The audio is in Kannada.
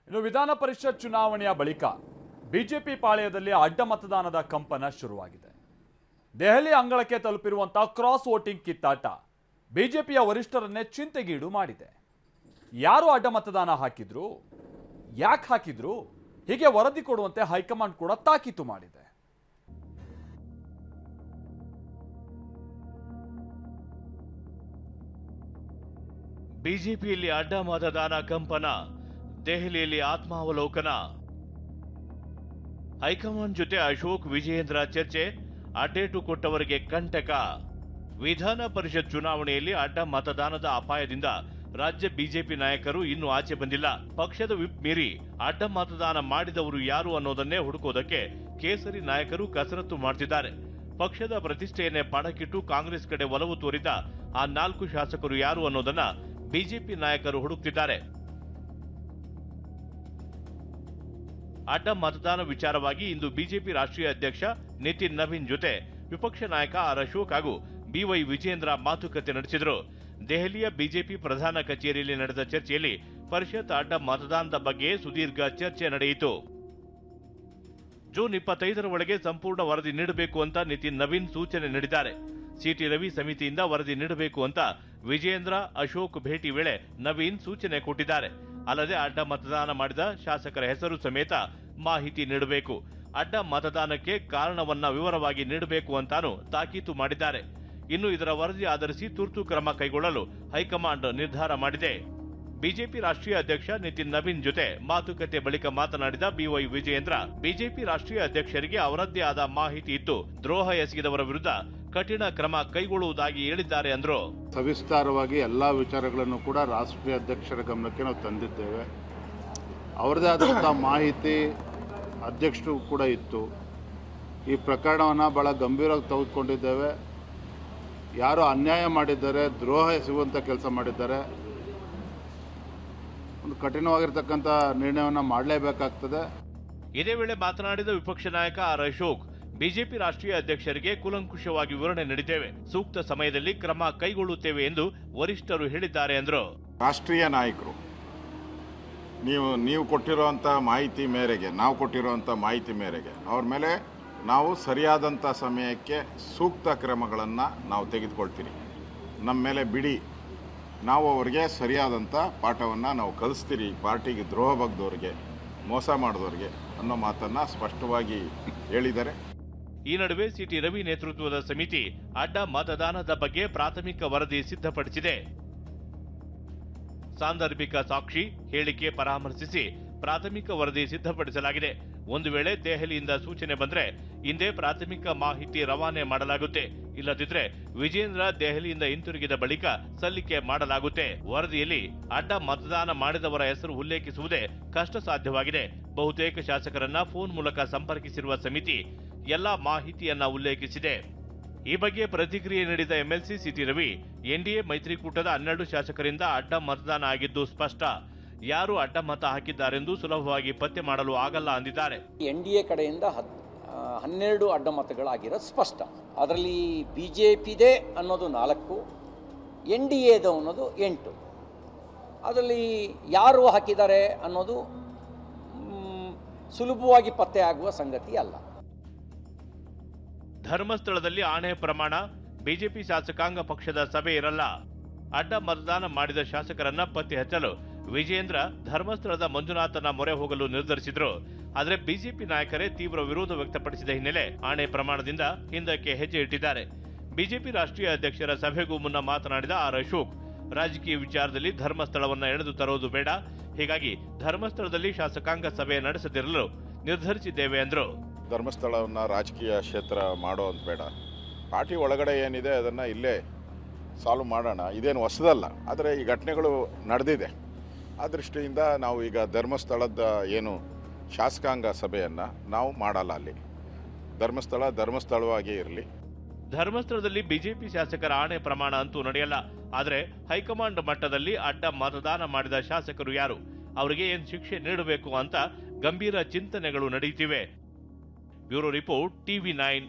ಇನ್ನು ವಿಧಾನ ಪರಿಷತ್ ಚುನಾವಣೆಯ ಬಳಿಕ ಬಿಜೆಪಿ ಪಾಳೆಯದಲ್ಲಿ ಅಡ್ಡ ಮತದಾನದ ಕಂಪನ ಶುರುವಾಗಿದೆ. ದೆಹಲಿ ಅಂಗಳಕ್ಕೆ ತಲುಪಿರುವಂತಹ ಕ್ರಾಸ್ ವೋಟಿಂಗ್ ಕಿತ್ತಾಟ ಬಿಜೆಪಿಯ ವರಿಷ್ಠರನ್ನೇ ಚಿಂತೆಗೀಡು ಮಾಡಿದೆ. ಯಾರು ಅಡ್ಡ ಮತದಾನ ಹಾಕಿದ್ರು, ಯಾಕೆ ಹಾಕಿದ್ರು, ಹೀಗೆ ವರದಿ ಕೊಡುವಂತೆ ಹೈಕಮಾಂಡ್ ಕೂಡ ತಾಕೀತು ಮಾಡಿದೆ. ಬಿಜೆಪಿಯಲ್ಲಿ ಅಡ್ಡ ಮತದಾನ ಕಂಪನ, ದೆಹಲಿಯಲ್ಲಿ ಆತ್ಮಾವಲೋಕನ. ಹೈಕಮಾಂಡ್ ಜೊತೆ ಅಶೋಕ್ ವಿಜಯೇಂದ್ರ ಚರ್ಚೆ, ಅಡ್ಡೇಟು ಕೊಟ್ಟವರಿಗೆ ಕಂಟಕ. ವಿಧಾನ ಪರಿಷತ್ ಚುನಾವಣೆಯಲ್ಲಿ ಅಡ್ಡ ಮತದಾನದ ಅಪಾಯದಿಂದ ರಾಜ್ಯ ಬಿಜೆಪಿ ನಾಯಕರು ಇನ್ನೂ ಆಚೆ ಬಂದಿಲ್ಲ. ಪಕ್ಷದ ವಿಪ್ ಮೀರಿ ಅಡ್ಡ ಮತದಾನ ಮಾಡಿದವರು ಯಾರು ಅನ್ನೋದನ್ನೇ ಹುಡುಕೋದಕ್ಕೆ ಕೇಸರಿ ನಾಯಕರು ಕಸರತ್ತು ಮಾಡ್ತಿದ್ದಾರೆ. ಪಕ್ಷದ ಪ್ರತಿಷ್ಠೆಯನ್ನೇ ಪಣಕ್ಕಿಟ್ಟು ಕಾಂಗ್ರೆಸ್ ಕಡೆ ಒಲವು ತೋರಿದ ಆ 4 ಶಾಸಕರು ಯಾರು ಅನ್ನೋದನ್ನ ಬಿಜೆಪಿ ನಾಯಕರು ಹುಡುಕ್ತಿದ್ದಾರೆ. ಅಡ್ಡ ಮತದಾನ ವಿಚಾರವಾಗಿ ಇಂದು ಬಿಜೆಪಿ ರಾಷ್ಟ್ರೀಯ ಅಧ್ಯಕ್ಷ ನಿತಿನ್ ನವೀನ್ ಜೊತೆ ವಿಪಕ್ಷ ನಾಯಕ ಆರ್ ಅಶೋಕ್ ಹಾಗೂ ಬಿವೈ ವಿಜೇಂದ್ರ ಮಾತುಕತೆ ನಡೆಸಿದರು. ದೆಹಲಿಯ ಬಿಜೆಪಿ ಪ್ರಧಾನ ಕಚೇರಿಯಲ್ಲಿ ನಡೆದ ಚರ್ಚೆಯಲ್ಲಿ ಪರಿಷತ್ ಅಡ್ಡ ಮತದಾನದ ಬಗ್ಗೆ ಸುದೀರ್ಘ ಚರ್ಚೆ ನಡೆಯಿತು. ಜೂನ್ 25ರ ಒಳಗೆ ಸಂಪೂರ್ಣ ವರದಿ ನೀಡಬೇಕು ಅಂತ ನಿತಿನ್ ನವೀನ್ ಸೂಚನೆ ನೀಡಿದ್ದಾರೆ. ಸಿಟಿ ರವಿ ಸಮಿತಿಯಿಂದ ವರದಿ ನೀಡಬೇಕು ಅಂತ ವಿಜೇಂದ್ರ ಅಶೋಕ್ ಭೇಟಿ ವೇಳೆ ನವೀನ್ ಸೂಚನೆ ಕೊಟ್ಟಿದ್ದಾರೆ. ಅಲ್ಲದೆ ಅಡ್ಡ ಮತದಾನ ಮಾಡಿದ ಶಾಸಕರ ಹೆಸರು ಸಮೇತ ಮಾಹಿತಿ ನೀಡಬೇಕು, ಅಡ್ಡ ಮತದಾನಕ್ಕೆ ಕಾರಣವನ್ನ ವಿವರವಾಗಿ ನೀಡಬೇಕು ಅಂತಾನು ತಾಕೀತು ಮಾಡಿದ್ದಾರೆ. ಇನ್ನು ಇದರ ವರದಿ ಆಧರಿಸಿ ತುರ್ತು ಕ್ರಮ ಕೈಗೊಳ್ಳಲು ಹೈಕಮಾಂಡ್ ನಿರ್ಧಾರ ಮಾಡಿದೆ. ಬಿಜೆಪಿ ರಾಷ್ಟ್ರೀಯ ಅಧ್ಯಕ್ಷ ನಿತಿನ್ ನವೀನ್ ಜೊತೆ ಮಾತುಕತೆ ಬಳಿಕ ಮಾತನಾಡಿದ ಬಿವೈ ವಿಜಯೇಂದ್ರ, ಬಿಜೆಪಿ ರಾಷ್ಟ್ರೀಯ ಅಧ್ಯಕ್ಷರಿಗೆ ಅವರದ್ದೇ ಆದ ಮಾಹಿತಿ ಇತ್ತು, ದ್ರೋಹ ಎಸಗಿದವರ ವಿರುದ್ಧ ಕಠಿಣ ಕ್ರಮ ಕೈಗೊಳ್ಳುವುದಾಗಿ ಹೇಳಿದ್ದಾರೆ ಅಂದ್ರು. ಸವಿಸ್ತಾರವಾಗಿ ಎಲ್ಲಾ ವಿಚಾರಗಳನ್ನು ಕೂಡ ರಾಷ್ಟ್ರೀಯ ಅಧ್ಯಕ್ಷರ ಗಮನಕ್ಕೆ ನಾವು ತಂದಿದ್ದೇವೆ. ಅವರದೇ ಆದಂತಹ ಮಾಹಿತಿ ಅಧ್ಯಕ್ಷರು ಕೂಡ ಇತ್ತು. ಈ ಪ್ರಕರಣವನ್ನು ಬಹಳ ಗಂಭೀರವಾಗಿ ತೆಗೆದುಕೊಂಡಿದ್ದೇವೆ. ಯಾರು ಅನ್ಯಾಯ ಮಾಡಿದ್ದಾರೆ, ದ್ರೋಹ ಎಸಗುವಂಥ ಕೆಲಸ ಮಾಡಿದ್ದಾರೆ, ಒಂದು ಕಠಿಣವಾಗಿರ್ತಕ್ಕಂಥ ನಿರ್ಣಯವನ್ನು ಮಾಡಲೇಬೇಕಾಗ್ತದೆ. ಇದೇ ವೇಳೆ ಮಾತನಾಡಿದ ವಿಪಕ್ಷ ನಾಯಕ ಆರ್ ಅಶೋಕ್, ಬಿಜೆಪಿ ರಾಷ್ಟ್ರೀಯ ಅಧ್ಯಕ್ಷರಿಗೆ ಕೂಲಂಕುಷವಾಗಿ ವಿವರಣೆ ನೀಡಿದ್ದೇವೆ, ಸೂಕ್ತ ಸಮಯದಲ್ಲಿ ಕ್ರಮ ಕೈಗೊಳ್ಳುತ್ತೇವೆ ಎಂದು ವರಿಷ್ಠರು ಹೇಳಿದ್ದಾರೆ ಎಂದರು. ರಾಷ್ಟ್ರೀಯ ನಾಯಕರು ನೀವು ಕೊಟ್ಟಿರುವಂಥ ಮಾಹಿತಿ ಮೇರೆಗೆ, ನಾವು ಕೊಟ್ಟಿರುವಂಥ ಮಾಹಿತಿ ಮೇರೆಗೆ ಅವ್ರ ಮೇಲೆ ನಾವು ಸರಿಯಾದಂಥ ಸಮಯಕ್ಕೆ ಸೂಕ್ತ ಕ್ರಮಗಳನ್ನು ನಾವು ತೆಗೆದುಕೊಳ್ತೀವಿ. ನಮ್ಮ ಮೇಲೆ ಬಿಡಿ, ನಾವು ಅವರಿಗೆ ಸರಿಯಾದಂಥ ಪಾಠವನ್ನು ನಾವು ಕಲಿಸ್ತೀರಿ. ಪಾರ್ಟಿಗೆ ದ್ರೋಹ ಬಗ್ದವ್ರಿಗೆ, ಮೋಸ ಮಾಡಿದವ್ರಿಗೆ ಅನ್ನೋ ಮಾತನ್ನು ಸ್ಪಷ್ಟವಾಗಿ ಹೇಳಿದ್ದಾರೆ. ಈ ನಡುವೆ ಸಿಟಿ ರವಿ ನೇತೃತ್ವದ ಸಮಿತಿ ಅಡ್ಡ ಮತದಾನದ ಬಗ್ಗೆ ಪ್ರಾಥಮಿಕ ವರದಿ ಸಿದ್ಧಪಡಿಸಿದೆ. ಸಾಂದರ್ಭಿಕ ಸಾಕ್ಷಿ ಹೇಳಿಕೆ ಪರಾಮರ್ಶಿಸಿ ಪ್ರಾಥಮಿಕ ವರದಿ ಸಿದ್ಧಪಡಿಸಲಾಗಿದೆ. ಒಂದು ವೇಳೆ ದೆಹಲಿಯಿಂದ ಸೂಚನೆ ಬಂದ್ರೆ ಇಂದೇ ಪ್ರಾಥಮಿಕ ಮಾಹಿತಿ ರವಾನೆ ಮಾಡಲಾಗುತ್ತೆ, ಇಲ್ಲದಿದ್ರೆ ವಿಜೇಂದ್ರ ದೆಹಲಿಯಿಂದ ಹಿಂತಿರುಗಿದ ಬಳಿಕ ಸಲ್ಲಿಕೆ ಮಾಡಲಾಗುತ್ತೆ. ವರದಿಯಲ್ಲಿ ಅಡ್ಡ ಮತದಾನ ಮಾಡಿದವರ ಹೆಸರು ಉಲ್ಲೇಖಿಸುವುದೇ ಕಷ್ಟ ಸಾಧ್ಯವಾಗಿದೆ. ಬಹುತೇಕ ಶಾಸಕರನ್ನ ಫೋನ್ ಮೂಲಕ ಸಂಪರ್ಕಿಸಿರುವ ಸಮಿತಿ ಎಲ್ಲಾ ಮಾಹಿತಿಯನ್ನ ಉಲ್ಲೇಖಿಸಿದೆ. ಈ ಬಗ್ಗೆ ಪ್ರತಿಕ್ರಿಯೆ ನೀಡಿದ ಎಂಎಲ್ಸಿ ಸಿಟಿ ರವಿ, ಎನ್ಡಿಎ ಮೈತ್ರಿಕೂಟದ 12 ಶಾಸಕರಿಂದ ಅಡ್ಡ ಮತದಾನ ಆಗಿದ್ದು ಸ್ಪಷ್ಟ, ಯಾರು ಅಡ್ಡ ಮತ ಹಾಕಿದ್ದಾರೆಂದು ಸುಲಭವಾಗಿ ಪತ್ತೆ ಮಾಡಲು ಆಗಲ್ಲ ಅಂದಿದ್ದಾರೆ. ಎನ್ಡಿಎ ಕಡೆಯಿಂದ 12 ಅಡ್ಡ ಮತಗಳಾಗಿರೋದು ಸ್ಪಷ್ಟ. ಅದರಲ್ಲಿ ಬಿಜೆಪಿದೆ ಅನ್ನೋದು 4, ಎನ್ಡಿಎದು ಅನ್ನೋದು 8. ಅದರಲ್ಲಿ ಯಾರು ಹಾಕಿದ್ದಾರೆ ಅನ್ನೋದು ಸುಲಭವಾಗಿ ಪತ್ತೆ ಆಗುವ ಸಂಗತಿ ಅಲ್ಲ. ಧರ್ಮಸ್ಥಳದಲ್ಲಿ ಆಣೆ ಪ್ರಮಾಣ, ಬಿಜೆಪಿ ಶಾಸಕಾಂಗ ಪಕ್ಷದ ಸಭೆ ಇರಲ್ಲ. ಅಡ್ಡ ಮತದಾನ ಮಾಡಿದ ಶಾಸಕರನ್ನ ಪತ್ತೆ ಹಚ್ಚಲು ವಿಜೇಂದ್ರ ಧರ್ಮಸ್ಥಳದ ಮಂಜುನಾಥನ ಮೊರೆ ಹೋಗಲು ನಿರ್ಧರಿಸಿದ್ರು. ಆದರೆ ಬಿಜೆಪಿ ನಾಯಕರೇ ತೀವ್ರ ವಿರೋಧ ವ್ಯಕ್ತಪಡಿಸಿದ ಹಿನ್ನೆಲೆ ಆಣೆ ಪ್ರಮಾಣದಿಂದ ಹಿಂದಕ್ಕೆ ಹೆಜ್ಜೆ ಇಟ್ಟಿದ್ದಾರೆ. ಬಿಜೆಪಿ ರಾಷ್ಟ್ರೀಯ ಅಧ್ಯಕ್ಷರ ಸಭೆಗೂ ಮುನ್ನ ಮಾತನಾಡಿದ ಆರ್ ಅಶೋಕ್, ರಾಜಕೀಯ ವಿಚಾರದಲ್ಲಿ ಧರ್ಮಸ್ಥಳವನ್ನ ಎಳೆದು ತರುವುದು ಬೇಡ, ಹೀಗಾಗಿ ಧರ್ಮಸ್ಥಳದಲ್ಲಿ ಶಾಸಕಾಂಗ ಸಭೆ ನಡೆಸದಿರಲು ನಿರ್ಧರಿಸಿದ್ದೇವೆ ಎಂದರು. ಧರ್ಮಸ್ಥಳವನ್ನು ರಾಜಕೀಯ ಕ್ಷೇತ್ರ ಮಾಡೋ ಅಂತ ಬೇಡ, ಪಾರ್ಟಿ ಒಳಗಡೆ ಏನಿದೆ ಅದನ್ನು ಇಲ್ಲೇ ಸಾಲ್ವ್ ಮಾಡೋಣ. ಇದೇನು ಹೊಸದಲ್ಲ, ಆದರೆ ಈ ಘಟನೆಗಳು ನಡೆದಿದೆ. ಆ ದೃಷ್ಟಿಯಿಂದ ನಾವು ಈಗ ಧರ್ಮಸ್ಥಳದ ಏನು ಶಾಸಕಾಂಗ ಸಭೆಯನ್ನು ನಾವು ಮಾಡಲ್ಲ. ಅಲ್ಲಿ ಧರ್ಮಸ್ಥಳವಾಗಿ ಇರಲಿ. ಧರ್ಮಸ್ಥಳದಲ್ಲಿ ಬಿಜೆಪಿ ಶಾಸಕರ ಆಣೆ ಪ್ರಮಾಣ ಅಂತೂ ನಡೆಯಲ್ಲ. ಆದರೆ ಹೈಕಮಾಂಡ್ ಮಟ್ಟದಲ್ಲಿ ಅಡ್ಡ ಮತದಾನ ಮಾಡಿದ ಶಾಸಕರು ಯಾರು, ಅವರಿಗೆ ಏನು ಶಿಕ್ಷೆ ನೀಡಬೇಕು ಅಂತ ಗಂಭೀರ ಚಿಂತನೆಗಳು ನಡೆಯುತ್ತಿವೆ. Bureau report, TV9.